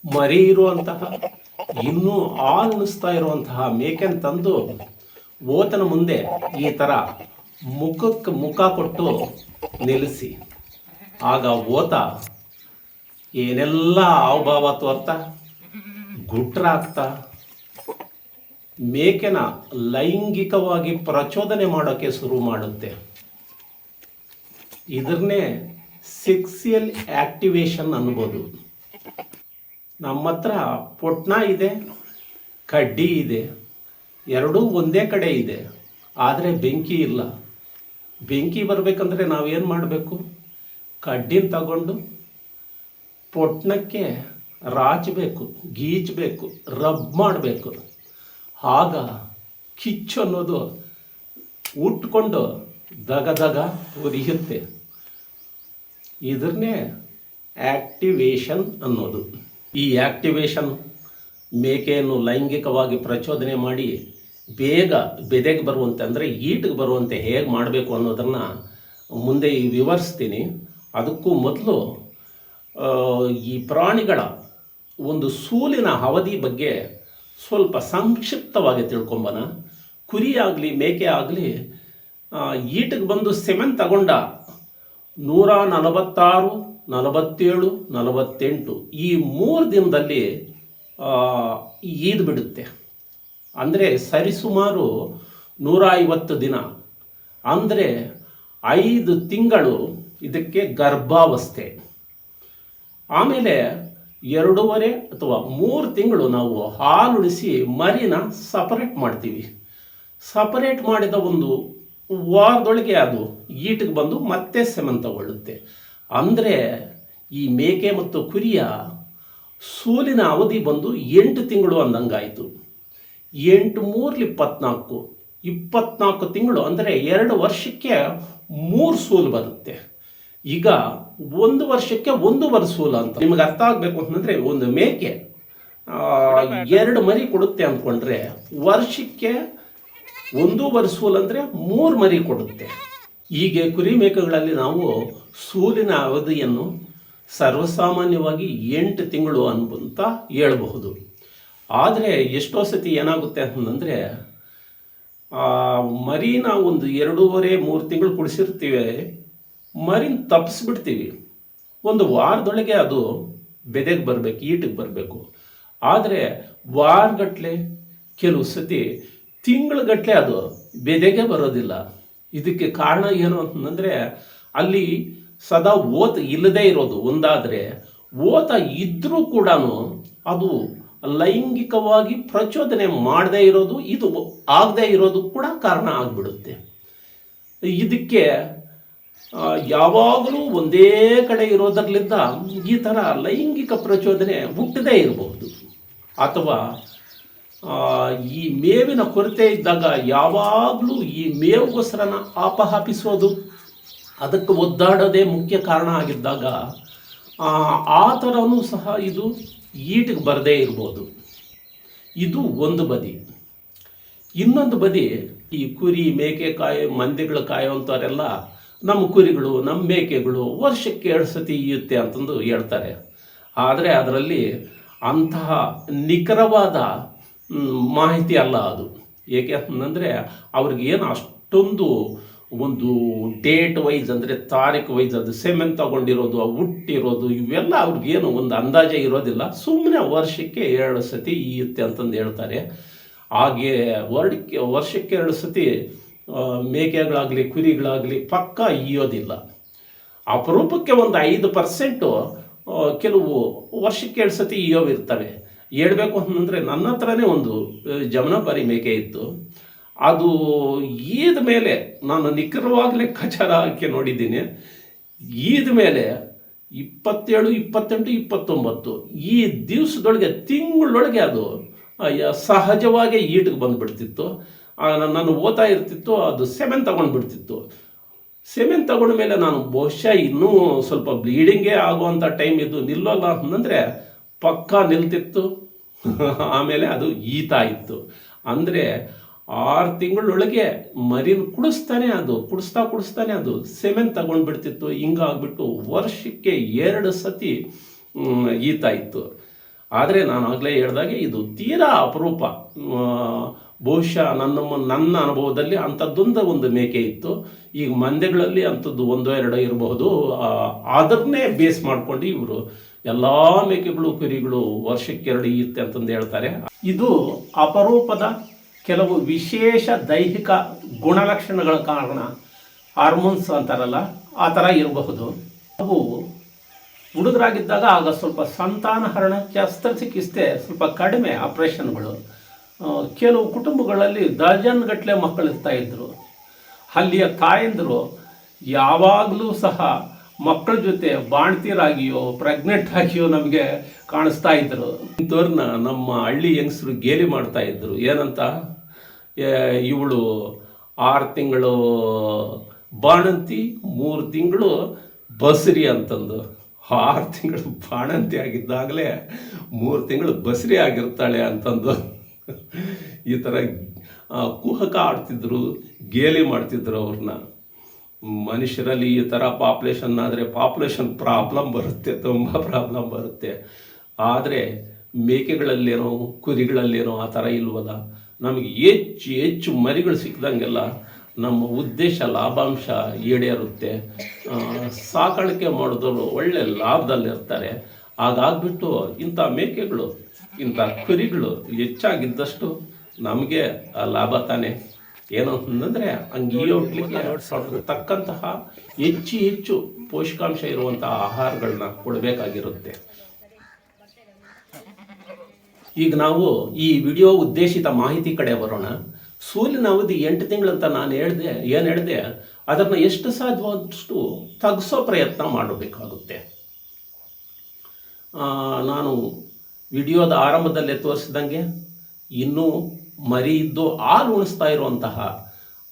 ಮರಿ ಇರುವಂತಹ ಇನ್ನೂ ಹಾಲು ಉಣಿಸ್ತಾ ಇರುವಂತಹ ಮೇಕೆನ ತಂದು ಓತನ ಮುಂದೆ ಈ ಥರ ಮುಖಕ್ಕೆ ಮುಖ ಕೊಟ್ಟು ನಿಲ್ಲಿಸಿ, ಆಗ ಓತ ಏನೆಲ್ಲ ಹಾವಭಾವ ತೋರ್ತಾ ಗುಟ್ರಾಗ್ತಾ ಮೇಕೆನ ಲೈಂಗಿಕವಾಗಿ ಪ್ರಚೋದನೆ ಮಾಡೋಕ್ಕೆ ಶುರು ಮಾಡುತ್ತೆ. ಇದನ್ನೇ ಸೆಕ್ಸಿಯಲ್ ಆಕ್ಟಿವೇಶನ್ ಅನ್ಬೋದು. ನಮ್ಮ ಹತ್ರ ಪೊಟ್ನ ಇದೆ, ಕಡ್ಡಿ ಇದೆ, ಎರಡೂ ಒಂದೇ ಕಡೆ ಇದೆ, ಆದರೆ ಬೆಂಕಿ ಇಲ್ಲ. ಬೆಂಕಿ ಬರಬೇಕಂದ್ರೆ ನಾವೇನು ಮಾಡಬೇಕು? ಕಡ್ಡಿನ ತಗೊಂಡು ಪೊಟ್ನಕ್ಕೆ ರಾಚಬೇಕು, ಗೀಚಬೇಕು, ರಬ್ ಮಾಡಬೇಕು. ಆಗ ಕಿಚ್ಚು ಅನ್ನೋದು ಉಟ್ಕೊಂಡು ದಗ ದಗ ಉರಿಯುತ್ತೆ. ಇದನ್ನೇ ಆಕ್ಟಿವೇಶನ್ ಅನ್ನೋದು. ಈ ಆಕ್ಟಿವೇಶನ್ ಮೇಕೆಯನ್ನು ಲೈಂಗಿಕವಾಗಿ ಪ್ರಚೋದನೆ ಮಾಡಿ ಬೇಗ ಬೆದೆಗೆ ಬರುವಂತೆ, ಅಂದರೆ ಈಟಿಗೆ ಬರುವಂತೆ ಹೇಗೆ ಮಾಡಬೇಕು ಅನ್ನೋದನ್ನು ಮುಂದೆ ವಿವರಿಸ್ತೀನಿ. ಅದಕ್ಕೂ ಮೊದಲು ಈ ಪ್ರಾಣಿಗಳ ಒಂದು ಸೂಲಿನ ಅವಧಿ ಬಗ್ಗೆ ಸ್ವಲ್ಪ ಸಂಕ್ಷಿಪ್ತವಾಗಿ ತಿಳ್ಕೊಂಬನ. ಕುರಿ ಆಗಲಿ ಮೇಕೆ ಆಗಲಿ ಈಟಿಗೆ ಬಂದು ಸೆಮೆನ್ ತಗೊಂಡ 146, 47, 48 ಈ 3 ದಿನದಲ್ಲಿ ಈದ್ ಬಿಡುತ್ತೆ. ಅಂದರೆ ಸರಿಸುಮಾರು 150 ದಿನ, ಅಂದರೆ 5 ತಿಂಗಳು ಇದಕ್ಕೆ ಗರ್ಭಾವಸ್ಥೆ. ಆಮೇಲೆ 2.5 ಅಥವಾ 3 ತಿಂಗಳು ನಾವು ಹಾಲುಣಿಸಿ ಮರಿನ ಸಪರೇಟ್ ಮಾಡ್ತೀವಿ. ಸಪರೇಟ್ ಮಾಡಿದ ಒಂದು ವಾರದೊಳಗೆ ಅದು ಈಟಿಗೆ ಬಂದು ಮತ್ತೆ ಸೆಮನ್ ತಗೊಳ್ಳುತ್ತೆ. ಅಂದರೆ ಈ ಮೇಕೆ ಮತ್ತು ಕುರಿಯ ಸೂಲಿನ ಅವಧಿ ಬಂದು 8 ತಿಂಗಳು ಅಂದಂಗಾಯಿತು. 8 3 24, 24 ತಿಂಗಳು, ಅಂದರೆ 2 ವರ್ಷಕ್ಕೆ 3 ಸೂಲು ಬರುತ್ತೆ. ಈಗ 1 ವರ್ಷಕ್ಕೆ 1 ಸೂಲು ಅಂತ ನಿಮಗೆ ಅರ್ಥ ಆಗಬೇಕು ಅಂತಂದರೆ, ಒಂದು ಮೇಕೆ 2 ಮರಿ ಕೊಡುತ್ತೆ ಅಂದ್ಕೊಂಡ್ರೆ ವರ್ಷಕ್ಕೆ 1 ಸೂಲು ಅಂದರೆ 3 ಮರಿ ಕೊಡುತ್ತೆ. ಹೀಗೆ ಕುರಿ ಮೇಕೆಗಳಲ್ಲಿ ನಾವು ಸೂಲಿನ ಅವಧಿಯನ್ನು ಸರ್ವಸಾಮಾನ್ಯವಾಗಿ 8 ತಿಂಗಳು ಅಂತ ಹೇಳಬಹುದು. ಆದರೆ ಎಷ್ಟೋ ಸತಿ ಏನಾಗುತ್ತೆ ಅಂತಂದರೆ, ಮರಿನ ಒಂದು 2.5-3 ತಿಂಗಳು ಕುಡಿಸಿರ್ತೀವಿ, ಮರಿನ ತಪ್ಪಿಸ್ಬಿಡ್ತೀವಿ. ಒಂದು ವಾರದೊಳಗೆ ಅದು ಬೆದೆಗೆ ಬರಬೇಕು, ಈಟಿಗೆ ಬರಬೇಕು. ಆದರೆ ವಾರಗಟ್ಟಲೆ, ಕೆಲವು ಸತಿ ತಿಂಗಳಗಟ್ಟಲೆ ಅದು ಬೆದೆಗೆ ಬರೋದಿಲ್ಲ. ಇದಕ್ಕೆ ಕಾರಣ ಏನು ಅಂತಂದರೆ, ಅಲ್ಲಿ ಸದಾ ಓತ ಇಲ್ಲದೇ ಇರೋದು ಒಂದಾದರೆ, ಓತ ಇದ್ದರೂ ಕೂಡ ಅದು ಲೈಂಗಿಕವಾಗಿ ಪ್ರಚೋದನೆ ಮಾಡದೇ ಇರೋದು, ಇದು ಆಗದೇ ಇರೋದು ಕೂಡ ಕಾರಣ ಆಗಿಬಿಡುತ್ತೆ. ಇದಕ್ಕೆ ಯಾವಾಗಲೂ ಒಂದೇ ಕಡೆ ಇರೋದರಿಂದ ಈ ಥರ ಲೈಂಗಿಕ ಪ್ರಚೋದನೆ ಹುಟ್ಟದೇ ಇರಬಹುದು. ಅಥವಾ ಈ ಮೇವಿನ ಕೊರತೆ ಇದ್ದಾಗ ಯಾವಾಗಲೂ ಈ ಮೇವುಗೋಸ್ಕರನ ಆಪಹಾಪಿಸೋದು, ಅದಕ್ಕೆ ಒದ್ದಾಡೋದೇ ಮುಖ್ಯ ಕಾರಣ ಆಗಿದ್ದಾಗ ಆ ಥರನೂ ಸಹ ಇದು ಈಟಿಗೆ ಬರದೇ ಇರ್ಬೋದು. ಇದು ಒಂದು ಬದಿ. ಇನ್ನೊಂದು ಬದಿ, ಈ ಕುರಿ ಮೇಕೆ ಮಂದಿಗಳು ಕಾಯುವಂಥವರೆಲ್ಲ ನಮ್ಮ ಕುರಿಗಳು, ನಮ್ಮ ಮೇಕೆಗಳು ವರ್ಷಕ್ಕೆ 2 ಸತಿ ಈಯುತ್ತೆ ಅಂತಂದು ಹೇಳ್ತಾರೆ. ಆದರೆ ಅದರಲ್ಲಿ ಅಂತಹ ನಿಖರವಾದ ಮಾಹಿತಿ ಅಲ್ಲ ಅದು. ಏಕೆ ಅಂತಂದರೆ, ಅವ್ರಿಗೇನು ಅಷ್ಟೊಂದು ಒಂದು ಡೇಟ್ ವೈಸ್, ಅಂದರೆ ತಾರೀಕು ವೈಸ್ ಅದು ಸೆಮೆನ್ ತಗೊಂಡಿರೋದು, ಹುಟ್ಟಿರೋದು, ಇವೆಲ್ಲ ಅವ್ರಿಗೇನು ಒಂದು ಅಂದಾಜೆ ಇರೋದಿಲ್ಲ. ಸುಮ್ಮನೆ ವರ್ಷಕ್ಕೆ 2 ಸತಿ ಈಯುತ್ತೆ ಅಂತಂದು ಹೇಳ್ತಾರೆ. ಹಾಗೆ ವರ್ಷಕ್ಕೆ 2 ಸತಿ ಮೇಕೆಗಳಾಗಲಿ ಕುರಿಗಳಾಗಲಿ ಪಕ್ಕ ಈಯೋದಿಲ್ಲ. ಅಪರೂಪಕ್ಕೆ ಒಂದು 5% ಕೆಲವು ವರ್ಷಕ್ಕೆ 2 ಸತಿ ಈಯೋವಿರ್ತವೆ. ಹೇಳ್ಬೇಕು ಅಂತಂದರೆ, ನನ್ನ ಹತ್ರನೇ ಒಂದು ಜಮನಾಪಾರಿ ಮೇಕೆ ಇತ್ತು. ಅದು ಈದ ಮೇಲೆ ನಾನು ನಿಖರವಾಗಿ ಲೆಕ್ಕಾಚಾರ ಹಾಕಿ ನೋಡಿದ್ದೀನಿ. ಈದ ಮೇಲೆ 27, 28, 29 ಈ ದಿವಸದೊಳಗೆ, ತಿಂಗಳೊಳಗೆ ಅದು ಸಹಜವಾಗಿ ಈಟಿಗೆ ಬಂದುಬಿಡ್ತಿತ್ತು. ನಾನು ಓದ್ತಾ ಇರ್ತಿತ್ತು, ಅದು ಸೆಮೆನ್ ತಗೊಂಡ್ಬಿಡ್ತಿತ್ತು. ಸೆಮೆನ್ ತಗೊಂಡ ಮೇಲೆ ನಾನು ಬಹುಶಃ ಇನ್ನೂ ಸ್ವಲ್ಪ ಬ್ಲೀಡಿಂಗೇ ಆಗುವಂಥ ಟೈಮ್ ಇದು, ನಿಲ್ಲೋಲ್ಲ ಅಂತಂದರೆ ಪಕ್ಕ ನಿಲ್ತಿತ್ತು. ಆಮೇಲೆ ಅದು ಈತಾ ಇತ್ತು. ಅಂದರೆ 6 ತಿಂಗಳೊಳಗೆ ಮರಿನ ಕುಡಿಸ್ತಾನೆ ಅದು ಸೆಮೆನ್ ತಗೊಂಡ್ಬಿಡ್ತಿತ್ತು. ಹಿಂಗಾಗ್ಬಿಟ್ಟು ವರ್ಷಕ್ಕೆ 2 ಸತಿ ಈತಾ ಇತ್ತು. ಆದರೆ ನಾನು ಆಗಲೇ ಹೇಳಿದಾಗೆ ಇದು ತೀರಾ ಅಪರೂಪ. ಬಹುಶಃ ನನ್ನ ಅನುಭವದಲ್ಲಿ ಅಂಥದ್ದೊಂದು ಒಂದು ಮೇಕೆ ಇತ್ತು. ಈಗ ಮಂದೆಗಳಲ್ಲಿ ಅಂಥದ್ದು ಒಂದೋ ಎರಡೋ ಇರಬಹುದು. ಅದನ್ನೇ ಬೇಸ್ ಮಾಡ್ಕೊಂಡು ಇವರು ಎಲ್ಲ ಮೇಕೆಗಳು ಕುರಿಗಳು ವರ್ಷಕ್ಕೆ 2 ಈಯುತ್ತೆ ಅಂತಂದು ಹೇಳ್ತಾರೆ. ಇದು ಅಪರೂಪದ ಕೆಲವು ವಿಶೇಷ ದೈಹಿಕ ಗುಣಲಕ್ಷಣಗಳ ಕಾರಣ, ಹಾರ್ಮೋನ್ಸ್ ಅಂತಾರಲ್ಲ ಆ ಥರ ಇರಬಹುದು. ಅವು ಹುಡುಗರಾಗಿದ್ದಾಗ ಆಗ ಸ್ವಲ್ಪ ಸಂತಾನಹರಣ ಶಸ್ತ್ರಚಿಕಿತ್ಸೆ ಸ್ವಲ್ಪ ಕಡಿಮೆ, ಆಪ್ರೇಷನ್ಗಳು. ಕೆಲವು ಕುಟುಂಬಗಳಲ್ಲಿ ಡಜನ್ಗಟ್ಟಲೆ ಮಕ್ಕಳಿರ್ತಾ ಇದ್ದರು. ಅಲ್ಲಿಯ ತಾಯಂದಿರು ಯಾವಾಗಲೂ ಸಹ ಮಕ್ಕಳ ಜೊತೆ ಬಾಣ್ತೀರಾಗಿಯೋ ಪ್ರೆಗ್ನೆಂಟ್ ಆಗಿಯೋ ನಮಗೆ ಕಾಣಿಸ್ತಾ ಇದ್ದರು. ಇಂಥವ್ರನ್ನ ನಮ್ಮ ಹಳ್ಳಿ ಹೆಂಗಸರು ಗೇಲಿ ಮಾಡ್ತಾ ಇದ್ದರು. ಏನಂತ, ಇವಳು 6 ತಿಂಗಳು ಬಾಣಂತಿ, 3 ತಿಂಗಳು ಬಸರಿ ಅಂತಂದು. 6 ತಿಂಗಳು ಬಾಣಂತಿ ಆಗಿದ್ದಾಗಲೇ 3 ತಿಂಗಳು ಬಸರಿ ಆಗಿರ್ತಾಳೆ ಅಂತಂದು ಈ ಥರ ಕುಹಕ ಆಡ್ತಿದ್ರು, ಗೇಲಿ ಮಾಡ್ತಿದ್ರು ಅವ್ರನ್ನ. ಮನುಷ್ಯರಲ್ಲಿ ಈ ಥರ ಪಾಪ್ಯುಲೇಷನ್ ಪ್ರಾಬ್ಲಮ್ ಬರುತ್ತೆ, ತುಂಬ ಪ್ರಾಬ್ಲಮ್ ಬರುತ್ತೆ. ಆದರೆ ಮೇಕೆಗಳಲ್ಲೇನೋ ಕುರಿಗಳಲ್ಲೇನೋ ಆ ಥರ ಇಲ್ವಲ್ಲ. ನಮಗೆ ಹೆಚ್ಚು ಮರಿಗಳು ಸಿಕ್ಕಿದಂಗೆಲ್ಲ ನಮ್ಮ ಉದ್ದೇಶ ಲಾಭಾಂಶ ಈಡೇರುತ್ತೆ. ಸಾಕಾಣಿಕೆ ಮಾಡಿದವರು ಒಳ್ಳೆ ಲಾಭದಲ್ಲಿರ್ತಾರೆ. ಹಾಗಾಗ್ಬಿಟ್ಟು ಇಂಥ ಮೇಕೆಗಳು, ಇಂಥ ಕುರಿಗಳು ಹೆಚ್ಚಾಗಿದ್ದಷ್ಟು ನಮಗೆ ಲಾಭ ತಾನೆ. ಏನು ಅಂತಂದರೆ ಅಂಗೀಯ ಹುಟ್ಲಿಕ್ಕೆ ತಕ್ಕಂತಹ ಹೆಚ್ಚು ಪೋಷಕಾಂಶ ಇರುವಂತಹ ಆಹಾರಗಳನ್ನ ಕೊಡಬೇಕಾಗಿರುತ್ತೆ. ಈಗ ನಾವು ಈ ವಿಡಿಯೋ ಉದ್ದೇಶಿತ ಮಾಹಿತಿ ಕಡೆ ಬರೋಣ. ಸೂಲಿನ ಅವಧಿ 8 ತಿಂಗಳಂತ ನಾನು ಹೇಳಿದೆ, ಅದನ್ನು ಎಷ್ಟು ಸಾಧ್ಯವಾದಷ್ಟು ತಗ್ಗಿಸೋ ಪ್ರಯತ್ನ ಮಾಡಬೇಕಾಗುತ್ತೆ. ನಾನು ವಿಡಿಯೋದ ಆರಂಭದಲ್ಲೇ ತೋರಿಸಿದಂಗೆ ಇನ್ನೂ ಮರಿ ಇದ್ದು ಹಾಲು ಉಣಿಸ್ತಾ ಇರುವಂತಹ,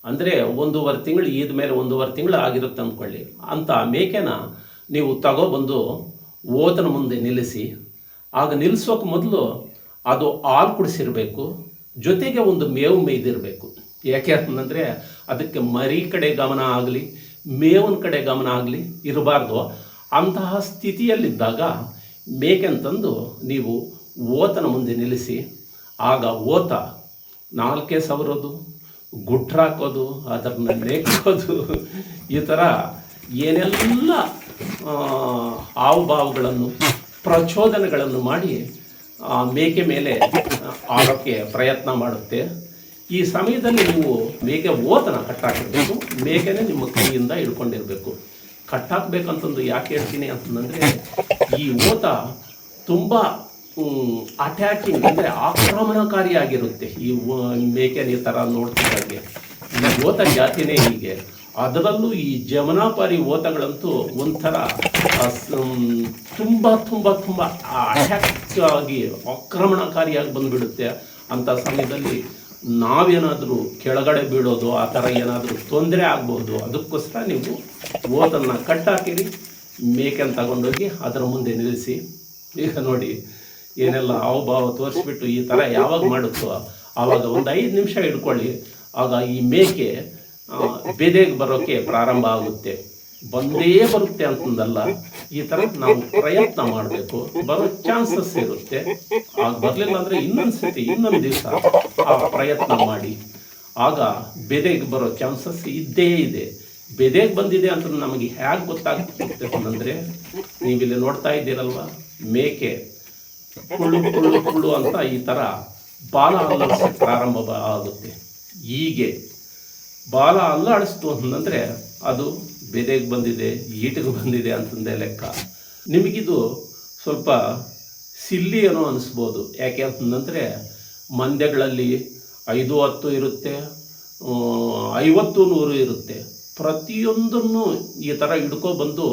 ಅಂದರೆ 1.5 ತಿಂಗಳು ಈದ ಮೇಲೆ 1.5 ತಿಂಗಳು ಆಗಿರುತ್ತೆ ಅಂದ್ಕೊಳ್ಳಿ, ಅಂಥ ಮೇಕೆನ ನೀವು ತಗೊಬಂದು ಓತನ ಮುಂದೆ ನಿಲ್ಲಿಸಿ. ಆಗ ನಿಲ್ಲಿಸೋಕೆ ಮೊದಲು ಅದು ಹಾಲು ಕುಡಿಸಿರಬೇಕು, ಜೊತೆಗೆ ಒಂದು ಮೇವು ಮೇಯ್ದಿರಬೇಕು. ಯಾಕೆ ಅಂತಂದರೆ ಅದಕ್ಕೆ ಮರಿ ಕಡೆ ಗಮನ ಆಗಲಿ ಮೇವಿನ ಕಡೆ ಗಮನ ಆಗಲಿ ಇರಬಾರ್ದು. ಅಂತಹ ಸ್ಥಿತಿಯಲ್ಲಿದ್ದಾಗ ಮೇಕೆಂತಂದು ನೀವು ಓತನ ಮುಂದೆ ನಿಲ್ಲಿಸಿ. ಆಗ ಓತ ನಾಲ್ಕೆ ಸವರೋದು, ಗುಟ್ರಾಕೋದು, ಅದನ್ನು ನೆಕ್ಕೋದು, ಈ ಥರ ಏನೆಲ್ಲ ಹಾವುಭಾವಗಳನ್ನು ಪ್ರಚೋದನೆಗಳನ್ನು ಮಾಡಿ ಮೇಕೆ ಮೇಲೆ ಆಡೋಕ್ಕೆ ಪ್ರಯತ್ನ ಮಾಡುತ್ತೆ. ಈ ಸಮಯದಲ್ಲಿ ನೀವು ಮೇಕೆ ಓತನ ಕಟ್ಟಾಕಿರಬೇಕು. ಮೇಕೆನೇ ನಿಮ್ಮ ಕೈಯಿಂದ ಹಿಡ್ಕೊಂಡಿರಬೇಕು. ಕಟ್ಟಾಕಬೇಕಂತಂದು ಯಾಕೆ ಹೇಳ್ತೀನಿ ಅಂತಂದರೆ, ಈ ಓತ ತುಂಬ ಅಟ್ಯಾಕಿಂಗ್, ಅಂದರೆ ಆಕ್ರಮಣಕಾರಿಯಾಗಿರುತ್ತೆ. ಈ ಮೇಕೆನ ಈ ಥರ ನೋಡ್ತಿದ್ದಾಗೆ ಈ ಓತ ಜಾತಿನೇ ಹೀಗೆ. ಅದರಲ್ಲೂ ಈ ಜಮನಾಪಾರಿ ಓತಗಳಂತೂ ಒಂಥರ ತುಂಬ ಅಟ್ಯಾಕ್ ಆಗಿ ಆಕ್ರಮಣಕಾರಿಯಾಗಿ ಬಂದುಬಿಡುತ್ತೆ. ಅಂಥ ಸಮಯದಲ್ಲಿ ನಾವೇನಾದರೂ ಕೆಳಗಡೆ ಬೀಳೋದು, ಆ ಥರ ಏನಾದರೂ ತೊಂದರೆ ಆಗ್ಬೋದು. ಅದಕ್ಕೋಸ್ಕರ ನೀವು ಓತನ್ನು ಕಟ್ಟಾಕಿರಿ, ಮೇಕೆನ ತಗೊಂಡೋಗಿ ಅದರ ಮುಂದೆ ನಿಲ್ಲಿಸಿ. ಈಗ ನೋಡಿ ಏನೆಲ್ಲ ಹಾವಭಾವ ತೋರಿಸ್ಬಿಟ್ಟು ಈ ಥರ ಯಾವಾಗ ಮಾಡುತ್ತೋ ಆವಾಗ ಒಂದು 5 ನಿಮಿಷ ಹಿಡ್ಕೊಳ್ಳಿ. ಆಗ ಈ ಮೇಕೆ ಬೆದೆಗೆ ಬರೋಕ್ಕೆ ಪ್ರಾರಂಭ ಆಗುತ್ತೆ. ಬಂದೇ ಬರುತ್ತೆ ಅಂತಂದಲ್ಲ, ಈ ಥರ ನಾವು ಪ್ರಯತ್ನ ಮಾಡಬೇಕು. ಬರೋ ಚಾನ್ಸಸ್ ಇರುತ್ತೆ. ಆಗ ಬರಲಿಲ್ಲ ಅಂದರೆ ಇನ್ನೊಂದು ದಿವಸ ಆ ಪ್ರಯತ್ನ ಮಾಡಿ. ಆಗ ಬೆದೆಗೆ ಬರೋ ಚಾನ್ಸಸ್ ಇದ್ದೇ ಇದೆ. ಬೆದೆಗೆ ಬಂದಿದೆ ಅಂತ ನಮಗೆ ಹೇಗೆ ಗೊತ್ತಾಗುತ್ತೆ ಅಂತಂದರೆ, ನೀವಿಲ್ಲಿ ನೋಡ್ತಾ ಇದ್ದೀರಲ್ವ, ಮೇಕೆ ಕುಳ್ಳು ಅಂತ ಈ ಥರ ಬಾಲ ಅಲ್ಲಾಡಿಸೋಕ್ಕೆ ಪ್ರಾರಂಭ ಆಗುತ್ತೆ. ಹೀಗೆ ಬಾಲ ಅಲ್ಲಾಡಿಸ್ತು ಅಂತಂದರೆ ಅದು ಬೆದೆಗೆ ಬಂದಿದೆ, ಈಟಿಗೆ ಬಂದಿದೆ ಅಂತಂದೇ ಲೆಕ್ಕ. ನಿಮಗಿದು ಸ್ವಲ್ಪ ಸಿಲ್ಲಿ ಏನೋ ಅನಿಸ್ಬೋದು. ಯಾಕೆ ಅಂತಂದರೆ ಮಂದ್ಯಗಳಲ್ಲಿ 5-10 ಇರುತ್ತೆ, 50-100 ಇರುತ್ತೆ. ಪ್ರತಿಯೊಂದನ್ನು ಈ ಥರ ಹಿಡ್ಕೊಬಂದು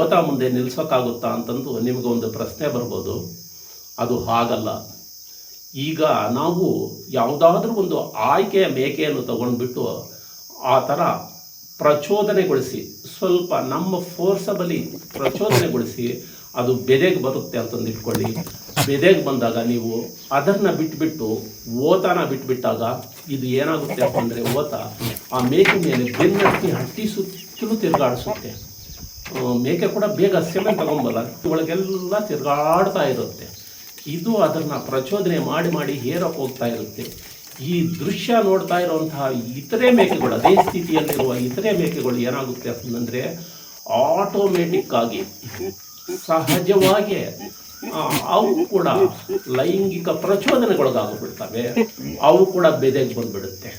ಓತ ಮುಂದೆ ನಿಲ್ಲಿಸೋಕ್ಕಾಗುತ್ತಾ ಅಂತಂದು ನಿಮಗೊಂದು ಪ್ರಶ್ನೆ ಬರ್ಬೋದು. ಅದು ಹಾಗಲ್ಲ. ಈಗ ನಾವು ಯಾವುದಾದ್ರೂ ಒಂದು ಆಯ್ಕೆಯ ಮೇಕೆಯನ್ನು ತಗೊಂಡ್ಬಿಟ್ಟು ಆ ಥರ ಪ್ರಚೋದನೆಗೊಳಿಸಿ, ಸ್ವಲ್ಪ ನಮ್ಮ ಫೋರ್ಸಬಲಿ ಪ್ರಚೋದನೆಗೊಳಿಸಿ ಅದು ಬೆದೆಗೆ ಬರುತ್ತೆ ಅಂತಂದು ಇಟ್ಕೊಳ್ಳಿ. ಬೆದೆಗೆ ಬಂದಾಗ ನೀವು ಅದನ್ನು ಬಿಟ್ಬಿಟ್ಟು ಓತನ ಬಿಟ್ಬಿಟ್ಟಾಗ ಇದು ಏನಾಗುತ್ತೆ ಅಂತಂದರೆ, ಓತ ಆ ಮೇಕೆ ಮೇಲೆ ಬೆನ್ನಟ್ಟಿ ಹಟ್ಟಿ ಸುತ್ತಲೂ ತಿರುಗಾಡಿಸುತ್ತೆ. ಮೇಕೆ ಕೂಡ ಬೇಗ ಸೆಮೆನ್ ತಗೊಂಬಲ್ಲ, ಒಳಗೆಲ್ಲ ತಿರುಗಾಡ್ತಾ ಇರುತ್ತೆ. ಇದು ಅದನ್ನು ಪ್ರಚೋದನೆ ಮಾಡಿ ಮಾಡಿ ಹೇರಕ್ಕೆ ಹೋಗ್ತಾ ಇರುತ್ತೆ. ಈ ದೃಶ್ಯ ನೋಡ್ತಾ ಇರುವಂತಹ ಇತರೆ ಮೇಕೆಗಳು, ಅದೇ ಸ್ಥಿತಿಯಲ್ಲಿರುವ ಇತರೆ ಮೇಕೆಗಳು ಏನಾಗುತ್ತೆ ಅಂತಂದರೆ ಆಟೋಮೆಟಿಕ್ ಆಗಿ ಸಹಜವಾಗಿ ಅವು ಕೂಡ ಲೈಂಗಿಕ ಪ್ರಚೋದನೆಗೊಳಗಾಗ್ಬಿಡ್ತವೆ, ಅವು ಕೂಡ ಬೆದೆಗೆ ಬಂದ್ಬಿಡುತ್ತೆ.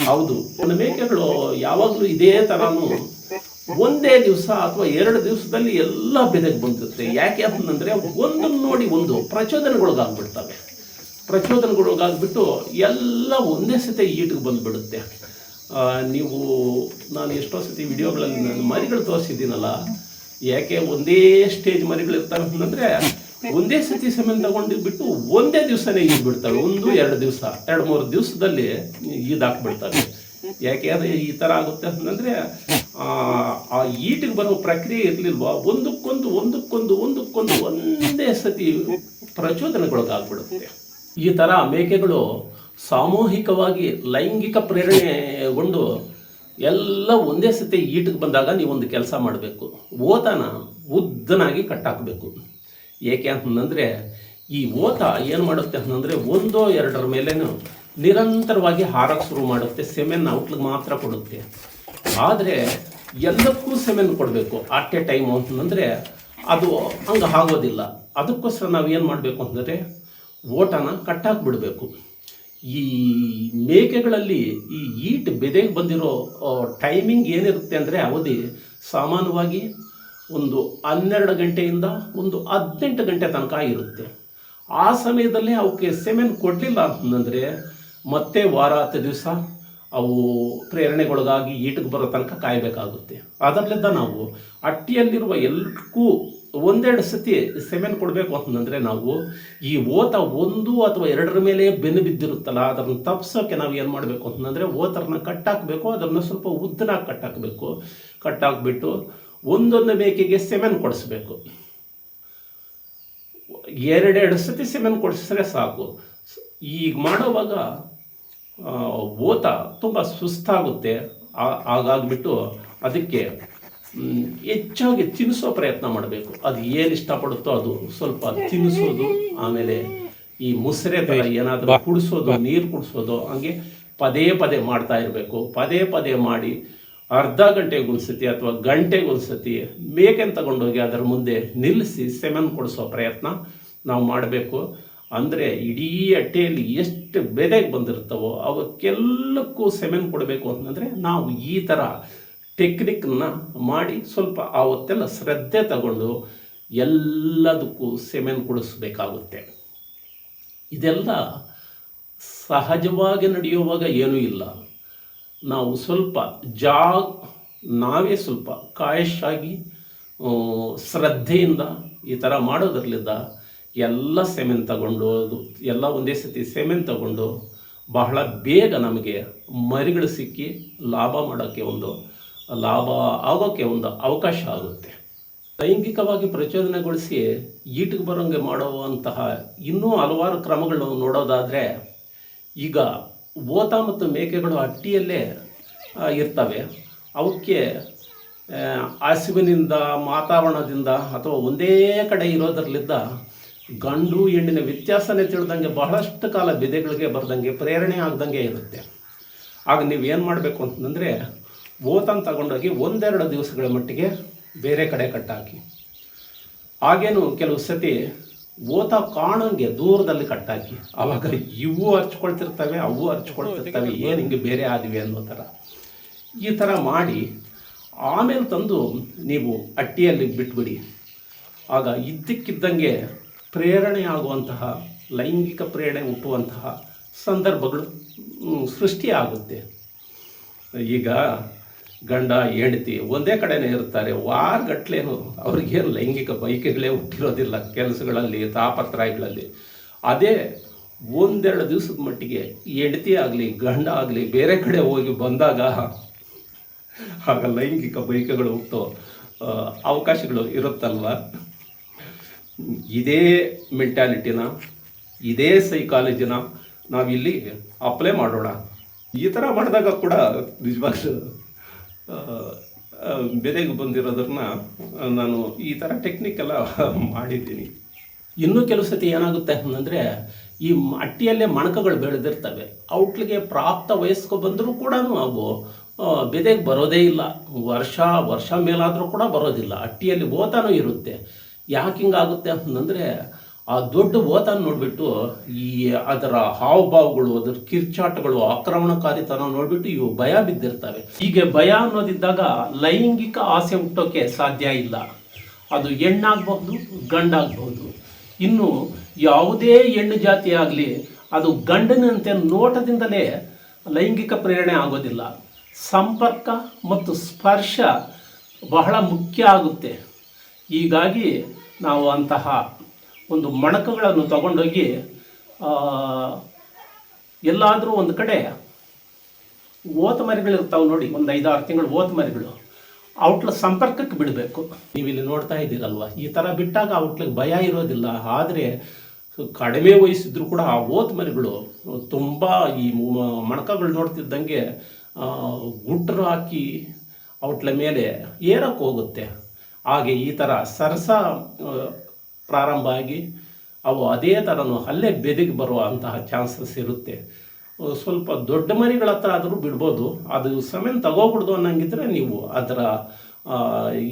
ಹೌದು, ಒಂದು ಮೇಕೆಗಳು ಯಾವಾಗಲೂ ಇದೇ ಥರನೂ ಒಂದೇ ದಿವಸ ಅಥವಾ 2 ದಿವಸದಲ್ಲಿ ಎಲ್ಲ ಬೆದೆಗೆ ಬಂದಿರುತ್ತೆ. ಯಾಕೆ ಅಂತಂದರೆ ಒಂದನ್ನು ನೋಡಿ ಒಂದು ಪ್ರಚೋದನೆಗೊಳಗಾಗ್ಬಿಡ್ತವೆ. ಪ್ರಚೋದನೆಗೊಳಗಾಗ್ಬಿಟ್ಟು ಎಲ್ಲ ಒಂದೇ ಸತಿ ಈಟಿಗೆ ಬಂದುಬಿಡುತ್ತೆ. ನೀವು ನಾನು ಎಷ್ಟೋ ಸತಿ ವಿಡಿಯೋಗಳಲ್ಲಿ ನಾನು ಮರಿಗಳು ತೋರಿಸಿದ್ದೀನಲ್ಲ, ಯಾಕೆ ಒಂದೇ ಸ್ಟೇಜ್ ಮರಿಗಳು ಇರ್ತವೆ ಅಂತಂದರೆ ಒಂದೇ ಸತಿ ಸೆಮೆನ್ ತಗೊಂಡು ಬಿಟ್ಟು ಒಂದೇ ದಿವಸನೇ ಈದ್ ಬಿಡ್ತವೆ. 1-2 ದಿವಸ 2-3 ದಿವಸದಲ್ಲಿ ಈದಾಕ್ಬಿಡ್ತವೆ. ಯಾಕೆ ಅದು ಈ ಥರ ಆಗುತ್ತೆ ಅಂತಂದರೆ ಆ ಈಟಿಗೆ ಬರೋ ಪ್ರಕ್ರಿಯೆ ಇರಲಿಲ್ವಾ, ಒಂದಕ್ಕೊಂದು ಒಂದೇ ಸತಿ ಪ್ರಚೋದನೆಗೊಳಗಾಗ್ಬಿಡುತ್ತೆ. ಈ ಥರ ಮೇಕೆಗಳು ಸಾಮೂಹಿಕವಾಗಿ ಲೈಂಗಿಕ ಪ್ರೇರಣೆಗೊಂಡು ಎಲ್ಲ ಒಂದೇ ಸತಿ ಈಟಿಗೆ ಬಂದಾಗ ನೀವೊಂದು ಕೆಲಸ ಮಾಡಬೇಕು, ಓತನ ಉದ್ದನಾಗಿ ಕಟ್ಟಾಕಬೇಕು. ಏಕೆ ಅಂತಂದರೆ ಈ ಓತ ಏನು ಮಾಡುತ್ತೆ ಅಂತಂದರೆ 1-2 ಮೇಲೇನು ನಿರಂತರವಾಗಿ ಹಾರಕ್ಕೆ ಶುರು ಮಾಡುತ್ತೆ. ಸೆಮೆನ್ ಔಟ್ಲಿಗೆ ಮಾತ್ರ ಕೊಡುತ್ತೆ. ಆದರೆ ಎಲ್ಲಕ್ಕೂ ಸೆಮೆನ್ ಕೊಡಬೇಕು ಅಟ್ ಎ ಟೈಮು ಅಂತಂದರೆ ಅದು ಹಂಗೆ ಆಗೋದಿಲ್ಲ. ಅದಕ್ಕೋಸ್ಕರ ನಾವು ಏನು ಮಾಡಬೇಕು ಅಂತಂದರೆ ಓಟನ ಕಟ್ಟಾಕ್ಬಿಡಬೇಕು. ಈ ಮೇಕೆಗಳಲ್ಲಿ ಈ ಈಟ್ ಬೆದೆಗೆ ಬಂದಿರೋ ಟೈಮಿಂಗ್ ಏನಿರುತ್ತೆ ಅಂದರೆ ಅವಧಿ ಸಾಮಾನ್ಯವಾಗಿ ಒಂದು 12 ಗಂಟೆಯಿಂದ ಒಂದು 18 ಗಂಟೆ ತನಕ ಇರುತ್ತೆ. ಆ ಸಮಯದಲ್ಲಿ ಅವಕ್ಕೆ ಸೆಮೆನ್ ಕೊಡಲಿಲ್ಲ ಅಂತಂದರೆ ಮತ್ತೆ ವಾರ 10 ದಿವಸ ಅವು ಪ್ರೇರಣೆಗೊಳಗಾಗಿ ಈಟಿಗೆ ಬರೋ ತನಕ ಕಾಯಬೇಕಾಗುತ್ತೆ. ಅದರಲ್ಲಿಂದ ನಾವು ಅಟ್ಟಿಯಲ್ಲಿರುವ ಎಲ್ಲಕ್ಕೂ 1-2 ಸತಿ ಸೆಮೆನ್ ಕೊಡಬೇಕು ಅಂತಂದರೆ ನಾವು ಈ ಓತ 1 ಅಥವಾ 2 ಮೇಲೆ ಬೆನ್ನು ಬಿದ್ದಿರುತ್ತಲ್ಲ, ಅದನ್ನು ತಪ್ಪಿಸೋಕ್ಕೆ ನಾವು ಏನು ಮಾಡಬೇಕು ಅಂತಂದರೆ ಓತರನ್ನ ಕಟ್ಟಾಕಬೇಕು. ಅದನ್ನು ಸ್ವಲ್ಪ ಉದ್ದನಾಗಿ ಕಟ್ಟಾಕಬೇಕು. ಕಟ್ಟಾಕ್ಬಿಟ್ಟು ಒಂದೊಂದು ಮೇಕೆಗೆ ಸೆಮೆನ್ ಕೊಡಿಸ್ಬೇಕು. 2 ಸತಿ ಸೆಮೆನ್ ಕೊಡಿಸಿದ್ರೆ ಸಾಕು. ಈಗ ಮಾಡೋವಾಗ ಓತ ತುಂಬ ಸುಸ್ತಾಗುತ್ತೆ. ಹಾಗಾಗ್ಬಿಟ್ಟು ಅದಕ್ಕೆ ಹೆಚ್ಚಾಗಿ ತಿನ್ನಿಸೋ ಪ್ರಯತ್ನ ಮಾಡಬೇಕು. ಅದು ಏನು ಇಷ್ಟಪಡುತ್ತೋ ಅದು ಸ್ವಲ್ಪ ತಿನ್ನಿಸೋದು, ಆಮೇಲೆ ಈ ಮುಸ್ರೆ ಥರ ಏನಾದರೂ ಕುಡಿಸೋದು, ನೀರು ಕುಡಿಸೋದು, ಹಂಗೆ ಪದೇ ಮಾಡ್ತಾ ಇರಬೇಕು. ಪದೇ ಮಾಡಿ ಅರ್ಧ ಗಂಟೆಗೊಂದ್ಸತಿ ಅಥವಾ ಗಂಟೆಗೊಂದ್ಸತಿ ಮೇಕೆನ ತಗೊಂಡೋಗಿ ಅದರ ಮುಂದೆ ನಿಲ್ಲಿಸಿ ಸೆಮೆನ್ ಕೊಡಿಸೋ ಪ್ರಯತ್ನ ನಾವು ಮಾಡಬೇಕು. ಅಂದರೆ ಇಡೀ ಅಟ್ಟೆಯಲ್ಲಿ ಎಷ್ಟು ಬೆದೆಗೆ ಬಂದಿರ್ತವೋ ಅವಕ್ಕೆಲ್ಲಕ್ಕೂ ಸೆಮೆನ್ ಕೊಡಬೇಕು ಅಂತಂದರೆ ನಾವು ಈ ಥರ ಟೆಕ್ನಿಕ್ನ ಮಾಡಿ ಸ್ವಲ್ಪ ಆವತ್ತೆಲ್ಲ ಶ್ರದ್ಧೆ ತಗೊಂಡು ಎಲ್ಲದಕ್ಕೂ ಸೆಮೆನ್ ಕೊಡಿಸ್ಬೇಕಾಗುತ್ತೆ. ಇದೆಲ್ಲ ಸಹಜವಾಗಿ ನಡೆಯುವಾಗ ಏನೂ ಇಲ್ಲ. ನಾವು ಸ್ವಲ್ಪ ನಾವೇ ಸ್ವಲ್ಪ ಕಾಯಶಾಗಿ ಶ್ರದ್ಧೆಯಿಂದ ಈ ಥರ ಮಾಡೋದ್ರಲ್ಲಿದ್ದ ಎಲ್ಲ ಸೆಮೆನ್ ತಗೊಂಡು ಎಲ್ಲ ಒಂದೇ ಸತಿ ಸೆಮೆನ್ ತಗೊಂಡು ಬಹಳ ಬೇಗ ನಮಗೆ ಮರಿಗಳು ಸಿಕ್ಕಿ ಲಾಭ ಆಗೋಕ್ಕೆ ಒಂದು ಅವಕಾಶ ಆಗುತ್ತೆ. ಲೈಂಗಿಕವಾಗಿ ಪ್ರಚೋದನೆಗೊಳಿಸಿ ಈಟಿಗೆ ಬರೋಂಗೆ ಮಾಡುವಂತಹ ಇನ್ನೂ ಹಲವಾರು ಕ್ರಮಗಳು ನೋಡೋದಾದರೆ, ಈಗ ಓತ ಮತ್ತು ಮೇಕೆಗಳು ಹಟ್ಟಿಯಲ್ಲೇ ಇರ್ತವೆ. ಅವಕ್ಕೆ ಹಸಿವಿನಿಂದ, ವಾತಾವರಣದಿಂದ ಅಥವಾ ಒಂದೇ ಕಡೆ ಇರೋದ್ರಲ್ಲಿದ್ದ ಗಂಡು ಹೆಣ್ಣಿನ ವ್ಯತ್ಯಾಸನೇ ತಿಳಿದಂಗೆ ಬಹಳಷ್ಟು ಕಾಲ ಬೆದೆಗಳಿಗೆ ಬರ್ದಂಗೆ ಪ್ರೇರಣೆ ಆಗ್ದಂಗೆ ಇರುತ್ತೆ. ಆಗ ನೀವು ಏನು ಮಾಡಬೇಕು ಅಂತಂದರೆ ಓತನ ತಗೊಂಡೋಗಿ 1-2 ದಿವಸಗಳ ಮಟ್ಟಿಗೆ ಬೇರೆ ಕಡೆ ಕಟ್ಟಾಕಿ. ಹಾಗೇನು ಕೆಲವು ಸತಿ ಓತ ಕಾಣಂಗೆ ದೂರದಲ್ಲಿ ಕಟ್ಟಾಕಿ. ಆವಾಗ ಇವು ಹಚ್ಕೊಳ್ತಿರ್ತವೆ, ಅವು ಹಚ್ಕೊಳ್ತಿರ್ತವೆ, ಏನು ಹಿಂಗೆ ಬೇರೆ ಆದಿವೆ ಅನ್ನೋ ಥರ. ಈ ಥರ ಮಾಡಿ ಆಮೇಲೆ ತಂದು ನೀವು ಅಟ್ಟಿಯಲ್ಲಿ ಬಿಟ್ಬಿಡಿ. ಆಗ ಇದ್ದಕ್ಕಿದ್ದಂಗೆ ಪ್ರೇರಣೆ ಆಗುವಂತಹ, ಲೈಂಗಿಕ ಪ್ರೇರಣೆ ಹುಟ್ಟುವಂತಹ ಸಂದರ್ಭಗಳು ಸೃಷ್ಟಿಯಾಗುತ್ತೆ. ಈಗ ಗಂಡ ಹೆಂಡತಿ ಒಂದೇ ಕಡೆನೇ ಇರ್ತಾರೆ, ವಾರಗಟ್ಲೇನು ಅವ್ರಿಗೇನು ಲೈಂಗಿಕ ಬಯಕೆಗಳೇ ಹುಟ್ಟಿರೋದಿಲ್ಲ ಕೆಲಸಗಳಲ್ಲಿ, ತಾಪತ್ರಯಗಳಲ್ಲಿ. ಅದೇ 1-2 ದಿವಸದ ಮಟ್ಟಿಗೆ ಹೆಂಡತಿ ಆಗಲಿ ಗಂಡ ಆಗಲಿ ಬೇರೆ ಕಡೆ ಹೋಗಿ ಬಂದಾಗ ಆಗ ಲೈಂಗಿಕ ಬಯಕೆಗಳು ಹುಟ್ಟೋ ಅವಕಾಶಗಳು ಇರುತ್ತಲ್ವ. ಇದೇ ಮೆಂಟ್ಯಾಲಿಟಿನ, ಇದೇ ಸೈಕಾಲಜಿನ ನಾವಿಲ್ಲಿ ಅಪ್ಲೈ ಮಾಡೋಣ. ಈ ಥರ ಮಾಡಿದಾಗ ಕೂಡ ನಿಜವಾಗ್ಲೂ ಬೆದೆಗೆ ಬಂದಿರೋದನ್ನ ನಾನು ಈ ಥರ ಟೆಕ್ನಿಕ್ಕೆಲ್ಲ ಮಾಡಿದ್ದೀನಿ. ಇನ್ನೂ ಕೆಲವು ಸತಿ ಏನಾಗುತ್ತೆ ಅಂತಂದರೆ, ಈ ಅಟ್ಟಿಯಲ್ಲೇ ಮಣಕಗಳು ಬೆಳೆದಿರ್ತವೆ, ಔಟ್ಲಿಗೆ ಪ್ರಾಪ್ತ ವಯಸ್ಕ ಬಂದರೂ ಕೂಡ ಅವು ಬೆದೆಗೆ ಬರೋದೇ ಇಲ್ಲ. ವರ್ಷ ಮೇಲಾದರೂ ಕೂಡ ಬರೋದಿಲ್ಲ. ಅಟ್ಟಿಯಲ್ಲಿ ಓತಾನೂ ಇರುತ್ತೆ. ಯಾಕೆ ಹಿಂಗಾಗುತ್ತೆ ಅಂತಂದರೆ, ಆ ದೊಡ್ಡ ಓತಾನ ನೋಡಿಬಿಟ್ಟು ಈ ಅದರ ಹಾವಭಾವಗಳು, ಅದರ ಕಿರ್ಚಾಟಗಳು, ಆಕ್ರಮಣಕಾರಿತನ ನೋಡಿಬಿಟ್ಟು ಇವು ಭಯ ಬಿದ್ದಿರ್ತವೆ. ಹೀಗೆ ಭಯ ಅನ್ನೋದಿದ್ದಾಗ ಲೈಂಗಿಕ ಆಸೆ ಹುಟ್ಟೋಕ್ಕೆ ಸಾಧ್ಯ ಇಲ್ಲ. ಅದು ಹೆಣ್ಣಾಗಬಹುದು, ಗಂಡಾಗಬಹುದು. ಇನ್ನು ಯಾವುದೇ ಹೆಣ್ಣು ಜಾತಿ ಆಗಲಿ, ಅದು ಗಂಡನಂತೆ ನೋಟದಿಂದಲೇ ಲೈಂಗಿಕ ಪ್ರೇರಣೆ ಆಗೋದಿಲ್ಲ. ಸಂಪರ್ಕ ಮತ್ತು ಸ್ಪರ್ಶ ಬಹಳ ಮುಖ್ಯ ಆಗುತ್ತೆ. ಹೀಗಾಗಿ ನಾವು ಅಂತಹ ಒಂದು ಮಣಕಗಳನ್ನು ತಗೊಂಡೋಗಿ ಎಲ್ಲಾದರೂ ಒಂದು ಕಡೆ ಓತ ಮರಿಗಳಿರ್ತಾವೆ ನೋಡಿ, ಒಂದು 5-6 ತಿಂಗಳು ಓತ ಮರಿಗಳು, ಔಟ್ಲ ಸಂಪರ್ಕಕ್ಕೆ ಬಿಡಬೇಕು. ನೀವಿಲ್ಲಿ ನೋಡ್ತಾ ಇದ್ದೀರಲ್ವ, ಈ ಥರ ಬಿಟ್ಟಾಗ ಔಟ್ಲಿಗೆ ಭಯ ಇರೋದಿಲ್ಲ. ಆದರೆ ಕಡಿಮೆ ವಯಸ್ಸಿದ್ರು ಕೂಡ ಆ ಓತ ಮರಿಗಳು ತುಂಬ ಈ ಮಣಕಗಳು ನೋಡ್ತಿದ್ದಂಗೆ ಗುಟ್ರು ಹಾಕಿ ಔಟ್ಲ ಮೇಲೆ ಏರಕ್ಕೆ ಹೋಗುತ್ತೆ. ಹಾಗೆ ಈ ಥರ ಸರಸ ಪ್ರಾರಂಭ ಆಗಿ ಅವು ಅದೇ ಥರನೂ ಅಲ್ಲೇ ಬೆದೆಗೆ ಬರುವ ಅಂತಹ ಚಾನ್ಸಸ್ ಇರುತ್ತೆ. ಸ್ವಲ್ಪ ದೊಡ್ಡ ಮರಿಗಳ ಹತ್ರ ಆದರೂ ಬಿಡ್ಬೋದು. ಅದು ಸೆಮೆನ್ ತಗೋಬಿಡ್ದು ಅನ್ನಂಗಿದ್ರೆ ನೀವು ಅದರ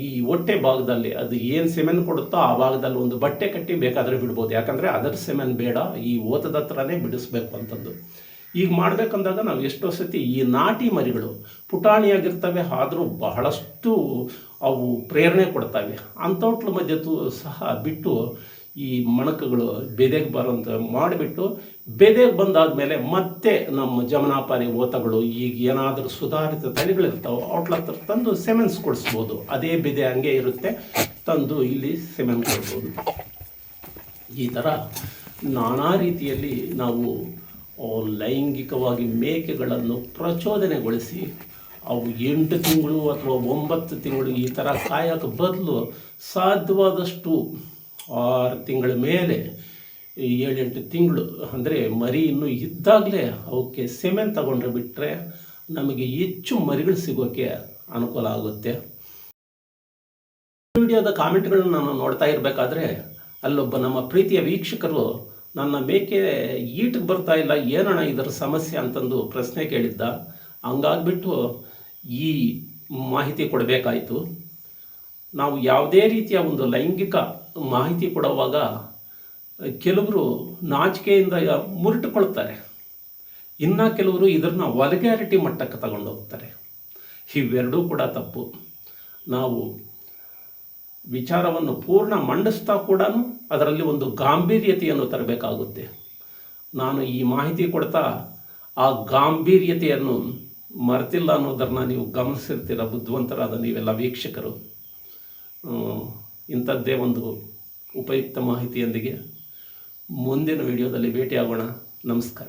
ಈ ಹೊಟ್ಟೆ ಭಾಗದಲ್ಲಿ ಅದು ಏನು ಸೆಮೆನ್ ಕೊಡುತ್ತೋ ಆ ಭಾಗದಲ್ಲಿ ಒಂದು ಬಟ್ಟೆ ಕಟ್ಟಿ ಬೇಕಾದರೆ ಬಿಡ್ಬೋದು. ಯಾಕಂದರೆ ಅದರ ಸೆಮೆನ್ ಬೇಡ, ಈ ಓತದ ಹತ್ರನೇ ಬಿಡಿಸ್ಬೇಕು ಅಂತಂದು. ಈಗ ಮಾಡಬೇಕಂದಾಗ ನಾವು ಎಷ್ಟೋ ಸತಿ ಈ ನಾಟಿ ಮರಿಗಳು ಪುಟಾಣಿಯಾಗಿರ್ತವೆ, ಆದರೂ ಬಹಳಷ್ಟು ಅವು ಪ್ರೇರಣೆ ಕೊಡ್ತವೆ. ಅಂಥವ್ಟ್ಲ ಮಧ್ಯೆ ಸಹ ಬಿಟ್ಟು ಈ ಮಣಕಗಳು ಬೆದೆಗೆ ಬರೋಂಥ ಮಾಡಿಬಿಟ್ಟು, ಬೆದೆಗೆ ಬಂದಾದಮೇಲೆ ಮತ್ತೆ ನಮ್ಮ ಜಮನಾಪಾರಿ ಓತಗಳು ಈಗ ಏನಾದರೂ ಸುಧಾರಿತ ತಳಿಗಳಿರ್ತಾವೆ ಔಟ್ಲ ಹತ್ರ ತಂದು ಸೆಮೆನ್ಸ್ ಕೊಡಿಸ್ಬೋದು. ಅದೇ ಬೆದೆ ಹಂಗೆ ಇರುತ್ತೆ, ತಂದು ಇಲ್ಲಿ ಸೆಮೆನ್ ಕೊಡ್ಬೋದು. ಈ ಥರ ನಾನಾ ರೀತಿಯಲ್ಲಿ ನಾವು ಲೈಂಗಿಕವಾಗಿ ಮೇಕೆಗಳನ್ನು ಪ್ರಚೋದನೆಗೊಳಿಸಿ ಅವು 8 ತಿಂಗಳು ಅಥವಾ 9 ತಿಂಗಳು ಈ ಥರ ಕಾಯೋಕ್ಕೆ ಬದಲು ಸಾಧ್ಯವಾದಷ್ಟು 6 ತಿಂಗಳ ಮೇಲೆ 7-8 ತಿಂಗಳು ಅಂದರೆ ಮರಿ ಇನ್ನೂ ಇದ್ದಾಗಲೇ ಅವಕ್ಕೆ ಸೆಮೆನ್ ತಗೊಂಡ್ರೆ ಬಿಟ್ಟರೆ ನಮಗೆ ಹೆಚ್ಚು ಮರಿಗಳು ಸಿಗೋಕ್ಕೆ ಅನುಕೂಲ ಆಗುತ್ತೆ. ವಿಡಿಯೋದ ಕಾಮೆಂಟ್ಗಳನ್ನ ನಾನು ನೋಡ್ತಾ ಇರಬೇಕಾದ್ರೆ ಅಲ್ಲೊಬ್ಬ ನಮ್ಮ ಪ್ರೀತಿಯ ವೀಕ್ಷಕರು ನನ್ನ ಮೇಕೆ ಈಟಿಗೆ ಬರ್ತಾ ಇಲ್ಲ, ಏನಣ್ಣ ಇದರ ಸಮಸ್ಯೆ ಅಂತಂದು ಪ್ರಶ್ನೆ ಕೇಳಿದ್ದ. ಹಂಗಾಗ್ಬಿಟ್ಟು ಈ ಮಾಹಿತಿ ಕೊಡಬೇಕಾಯಿತು. ನಾವು ಯಾವುದೇ ರೀತಿಯ ಒಂದು ಲೈಂಗಿಕ ಮಾಹಿತಿ ಕೊಡುವಾಗ ಕೆಲವರು ನಾಚಿಕೆಯಿಂದ ಮುರಿಟುಕೊಳ್ತಾರೆ, ಇನ್ನು ಕೆಲವರು ಇದನ್ನು ವಲ್ಗ್ಯಾರಿಟಿ ಮಟ್ಟಕ್ಕೆ ತಗೊಂಡೋಗ್ತಾರೆ. ಇವೆರಡೂ ಕೂಡ ತಪ್ಪು. ನಾವು ವಿಚಾರವನ್ನು ಪೂರ್ಣ ಮಂಡಿಸ್ತಾ ಕೂಡ ಅದರಲ್ಲಿ ಒಂದು ಗಾಂಭೀರ್ಯತೆಯನ್ನು ತರಬೇಕಾಗುತ್ತೆ. ನಾನು ಈ ಮಾಹಿತಿ ಕೊಡ್ತಾ ಆ ಗಾಂಭೀರ್ಯತೆಯನ್ನು ಮರೆತಿಲ್ಲ ಅನ್ನೋದನ್ನು ನೀವು ಗಮನಿಸಿರ್ತೀರ, ಬುದ್ಧಿವಂತರಾದ ನೀವೆಲ್ಲ ವೀಕ್ಷಕರು. ಇಂಥದ್ದೇ ಒಂದು ಉಪಯುಕ್ತ ಮಾಹಿತಿಯೊಂದಿಗೆ ಮುಂದಿನ ವಿಡಿಯೋದಲ್ಲಿ ಭೇಟಿಯಾಗೋಣ. ನಮಸ್ಕಾರ.